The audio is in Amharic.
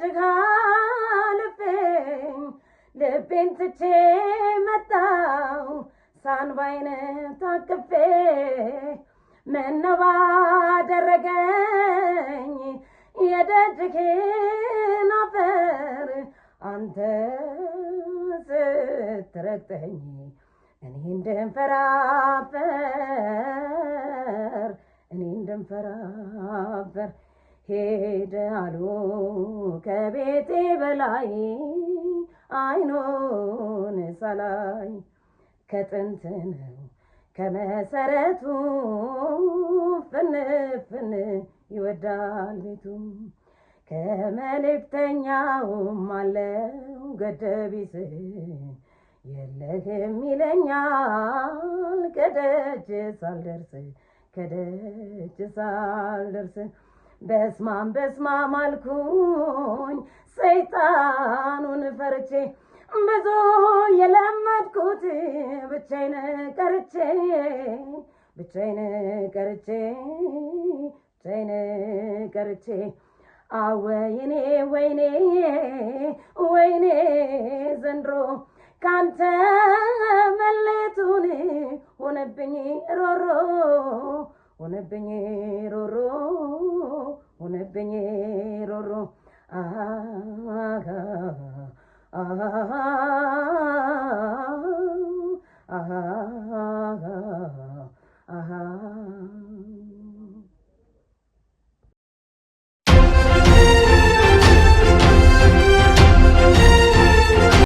ከደጅህ ልቤን ትቼ መጣሁ ሳንባይን ታቅፌ ምነው ባደረገኝ የደጅህን አፈር አንተ ስትረግጠኝ እኔ እንደንፈራፈር ሄደ አሉ ከቤቴ በላይ አይኑን ሳላይ ከጥንት ነው ከመሰረቱ ፍንፍን ይወዳል ቤቱ ከመልእክተኛውም አለው ገደቢስ የለህም ይለኛል ከደጅ ሳልደርስ በስማም አልኩኝ ሰይጣኑን ፈርቼ ብዙ የለመድኩት ብቻዬን ቀርቼ ወይኔ ዘንድሮ ካንተ መለየቱን ሆነብኝ ሮሮ